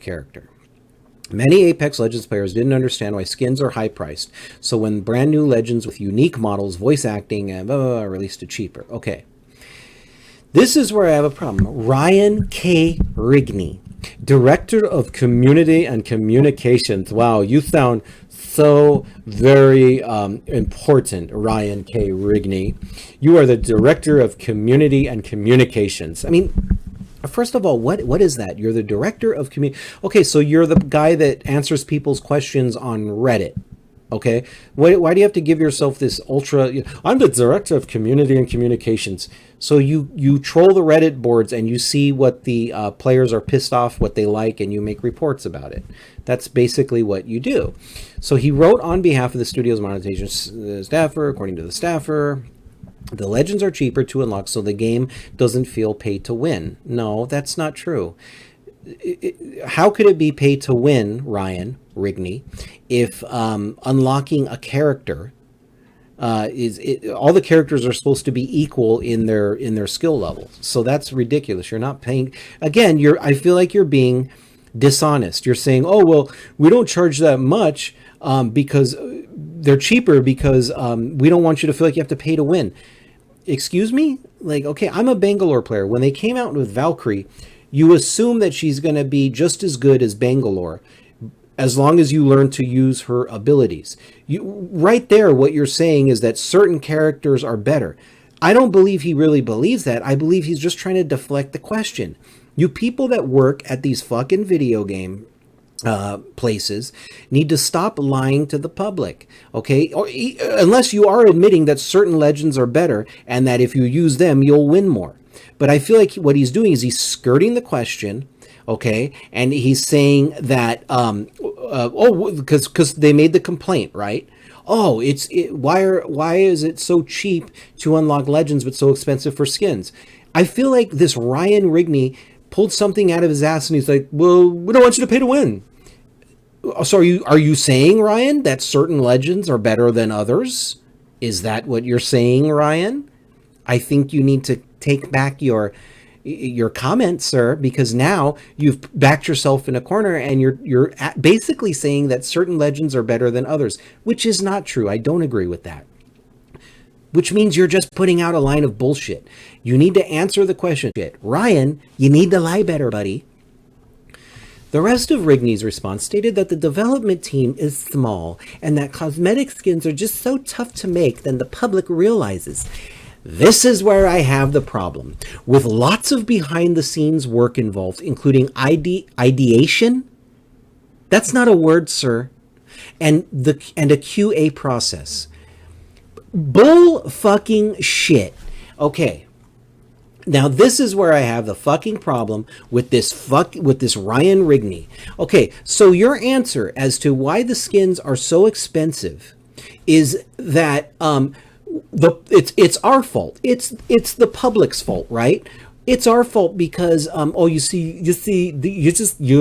character. Many Apex Legends players didn't understand why skins are high priced, so when brand new Legends with unique models, voice acting, and blah, blah, blah, released it cheaper. Okay. This is where I have a problem. Ryan K. Rigney, Director of Community and Communications. Wow, you sound so very important, Ryan K. Rigney. You are the Director of Community and Communications. I mean, first of all, what is that? You're the Director of Community. Okay, so you're the guy that answers people's questions on Reddit. Okay, why do you have to give yourself this ultra? I'm the Director of Community and Communications. So you troll the Reddit boards and you see what the players are pissed off, what they like, and you make reports about it. That's basically what you do. So he wrote on behalf of the studio's monetization staffer, according to the staffer, the Legends are cheaper to unlock, so the game doesn't feel pay to win. No, that's not true. How could it be pay to win, Ryan Rigney, if unlocking a character all the characters are supposed to be equal in their skill levels? So that's ridiculous. You're not paying. Again, I feel like you're being dishonest. You're saying, oh well, we don't charge that much because they're cheaper because we don't want you to feel like you have to pay to win. Excuse me? Like, okay, I'm a Bangalore player. When they came out with Valkyrie, you assume that she's going to be just as good as Bangalore as long as you learn to use her abilities. Right there, what you're saying is that certain characters are better. I don't believe he really believes that. I believe he's just trying to deflect the question. You people that work at these fucking video game places need to stop lying to the public, okay? Or unless you are admitting that certain Legends are better and that if you use them, you'll win more. But I feel like what he's doing is he's skirting the question, okay? And he's saying that, because they made the complaint, right? Oh, why is it so cheap to unlock Legends but so expensive for skins? I feel like this Ryan Rigney pulled something out of his ass and he's like, well, we don't want you to pay to win. So are you saying, Ryan, that certain Legends are better than others? Is that what you're saying, Ryan? I think you need to take back your comment, sir, because now you've backed yourself in a corner and you're basically saying that certain Legends are better than others, which is not true. I don't agree with that. Which means you're just putting out a line of bullshit. You need to answer the question. Ryan, you need to lie better, buddy. The rest of Rigney's response stated that the development team is small and that cosmetic skins are just so tough to make than the public realizes. This is where I have the problem. With lots of behind-the-scenes work involved, including ideation, that's not a word, sir, and a QA process. Bull fucking shit. Okay. Now this is where I have the fucking problem with this Ryan Rigney. Okay, so your answer as to why the skins are so expensive is that it's our fault. It's the public's fault, right? It's our fault because you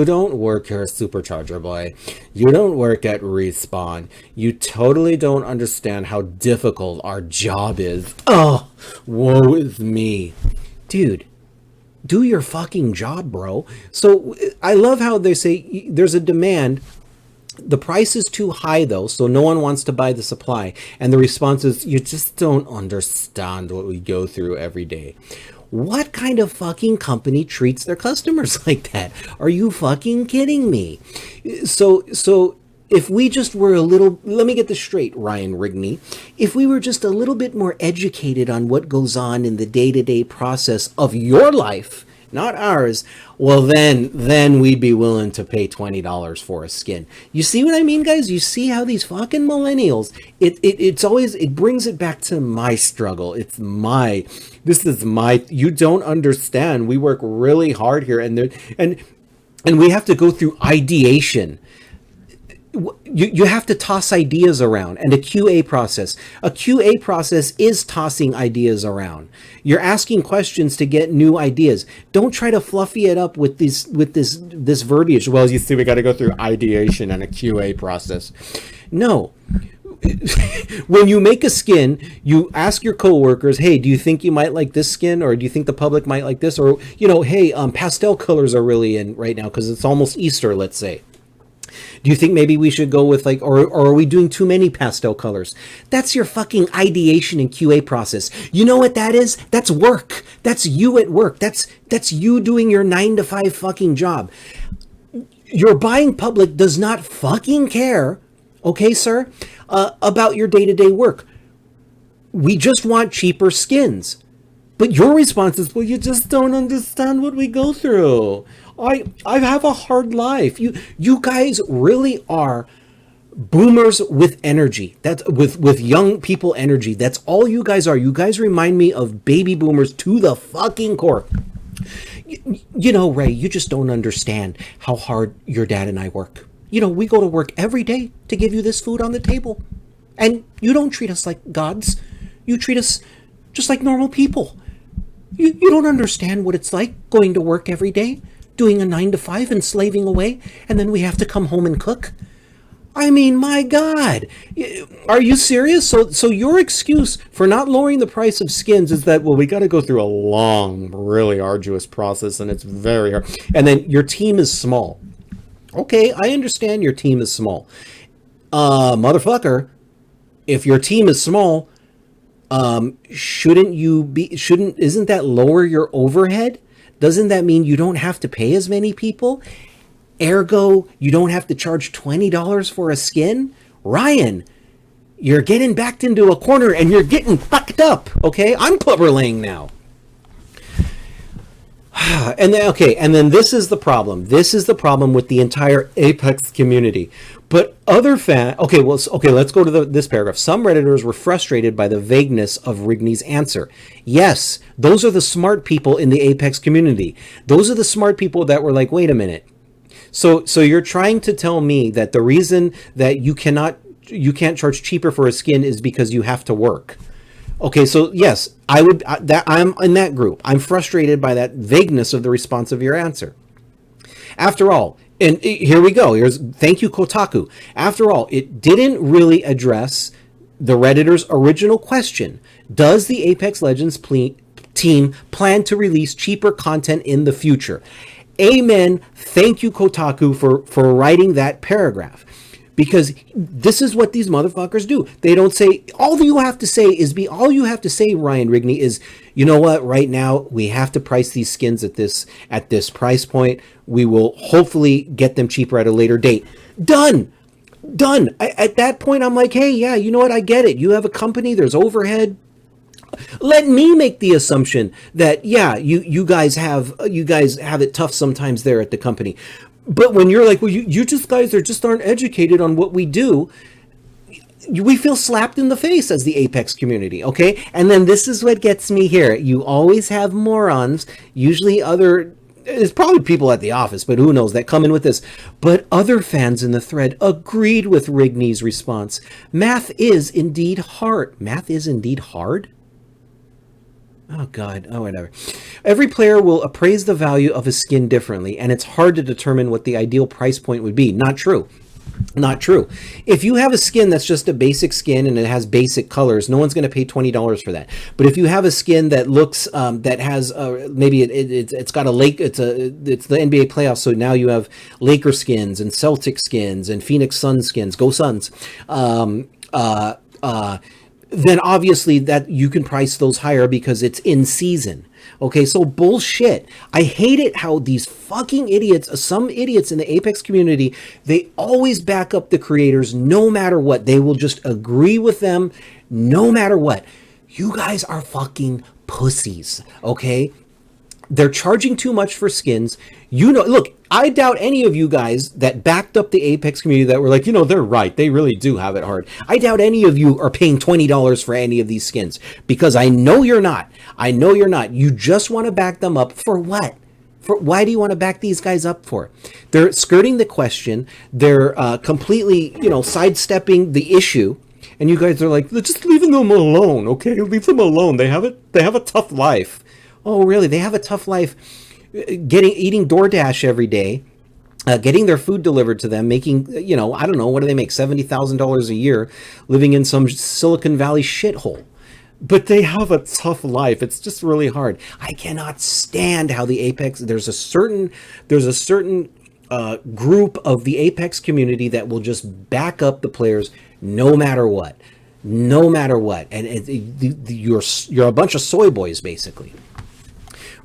don't work here, SuperChargerboy. You don't work at Respawn. You totally don't understand how difficult our job is. Oh, woe is me. Dude, do your fucking job, bro. So I love how they say there's a demand. The price is too high, though, so no one wants to buy the supply. And the response is, you just don't understand what we go through every day. What kind of fucking company treats their customers like that? Are you fucking kidding me? So if we just were a little, let me get this straight, Ryan Rigney. If we were just a little bit more educated on what goes on in the day-to-day process of your life, not ours, well then we'd be willing to pay $20 for a skin. You see what I mean, guys? You see how these fucking millennials, it brings it back to my struggle. You don't understand. We work really hard here and we have to go through ideation. You have to toss ideas around, and a QA process. A QA process is tossing ideas around. You're asking questions to get new ideas. Don't try to fluffy it up with this verbiage. Well, you see, we got to go through ideation and a QA process. No, when you make a skin, you ask your coworkers, hey, do you think you might like this skin, or do you think the public might like this, or hey, pastel colors are really in right now because it's almost Easter, let's say. Do you think maybe we should go with or are we doing too many pastel colors? That's your fucking ideation and QA process. You know what that is? That's work. That's you at work. That's you doing your 9 to 5 fucking job. Your buying public does not fucking care, okay, sir, about your day-to-day work. We just want cheaper skins. But your response is, well, you just don't understand what we go through. I have a hard life. You guys really are boomers with energy. That's with young people energy. That's all you guys are. You guys remind me of baby boomers to the fucking core. Ray, you just don't understand how hard your dad and I work. We go to work every day to give you this food on the table. And you don't treat us like gods. You treat us just like normal people. You don't understand what it's like going to work every day, doing a 9 to 5 and slaving away, and then we have to come home and cook. I mean, my God, are you serious? So your excuse for not lowering the price of skins is that, well, we got to go through a long, really arduous process, and it's very hard. And then your team is small. Okay, I understand your team is small. Motherfucker, if your team is small, isn't that lower your overhead? Doesn't that mean you don't have to pay as many people? Ergo, you don't have to charge $20 for a skin? Ryan, you're getting backed into a corner and you're getting fucked up, okay? I'm clubber laying now. And then this is the problem. This is the problem with the entire Apex community. But other let's go to this paragraph. Some Redditors were frustrated by the vagueness of Rigney's answer. Yes, those are the smart people in the Apex community. Those are the smart people that were like, wait a minute. So you're trying to tell me that the reason that you can't charge cheaper for a skin is because you have to work. Okay, so yes, I'm in that group. I'm frustrated by that vagueness of the response of your answer. After all, and here we go. Thank you, Kotaku. After all, it didn't really address the Redditor's original question. Does the Apex Legends team plan to release cheaper content in the future? Amen. Thank you, Kotaku, for writing that paragraph. Because this is what these motherfuckers do. They don't say, all you have to say, Ryan Rigney, is, you know what, right now we have to price these skins at this price point. We will hopefully get them cheaper at a later date. Done. At that point, I'm like, hey, yeah, you know what, I get it. You have a company, there's overhead. Let me make the assumption that, yeah, you guys have it tough sometimes there at the company. But when you're like, well, you guys aren't educated on what we do, we feel slapped in the face as the Apex community, okay? And then this is what gets me here. You always have morons, usually it's probably people at the office, but who knows, that come in with this. But other fans in the thread agreed with Rigney's response. Math is indeed hard. Math is indeed hard? Oh, God. Oh, whatever. Every player will appraise the value of a skin differently, and it's hard to determine what the ideal price point would be. Not true. Not true. If you have a skin that's just a basic skin and it has basic colors, no one's going to pay $20 for that. But if you have a skin that looks, that has, maybe it's got it's the NBA playoffs, so now you have Laker skins and Celtic skins and Phoenix Sun skins. Go Suns. Then obviously that you can price those higher because it's in season. Okay, so bullshit. I hate it how these fucking idiots, some idiots in the Apex community, they always back up the creators no matter what. They will just agree with them no matter what. You guys are fucking pussies, okay? They're charging too much for skins. Look, I doubt any of you guys that backed up the Apex community that were like, they're right. They really do have it hard. I doubt any of you are paying $20 for any of these skins because I know you're not. You just want to back them up for what? Why do you want to back these guys up for? They're skirting the question. They're completely, sidestepping the issue. And you guys are like, just leaving them alone, okay? Leave them alone. They have a tough life. Oh, really? They have a tough life eating DoorDash every day getting their food delivered to them, making, I don't know, what do they make, $70,000 a year, living in some Silicon Valley shithole. But they have a tough life. It's just really hard. I cannot stand how the Apex, there's a certain group of the Apex community that will just back up the players no matter what. No matter what. And you're a bunch of soy boys, basically.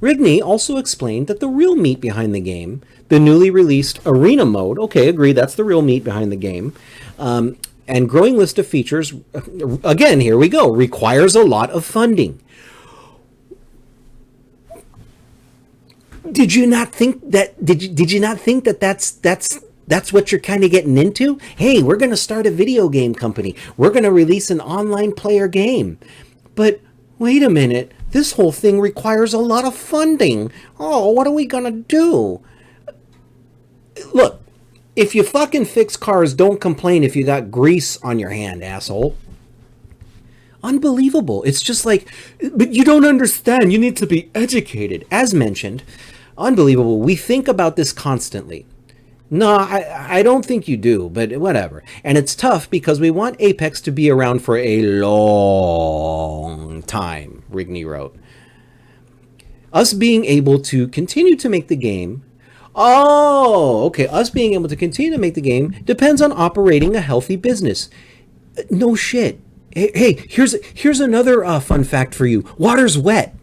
Rigney also explained that the real meat behind the game, the newly released arena mode, okay, agree, that's the real meat behind the game, and growing list of features, again, here we go, requires a lot of funding. Did you not think that? Did you not think that that's what you're kind of getting into? Hey, we're going to start a video game company. We're going to release an online player game. But wait a minute. This whole thing requires a lot of funding. Oh, what are we going to do? Look, if you fucking fix cars, don't complain if you got grease on your hand, asshole. Unbelievable. It's just like, but you don't understand. You need to be educated. As mentioned, unbelievable. We think about this constantly. No, I don't think you do, but whatever. And it's tough because we want Apex to be around for a long time, Rigney wrote. Us being able to continue to make the game... Oh, okay. Us being able to continue to make the game depends on operating a healthy business. No shit. Hey, here's another fun fact for you. Water's wet.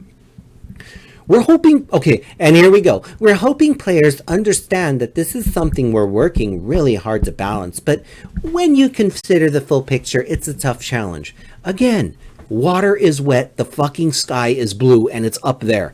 We're hoping, okay, and here we go. We're hoping players understand that this is something we're working really hard to balance, but when you consider the full picture, it's a tough challenge. Again, water is wet, the fucking sky is blue, and it's up there.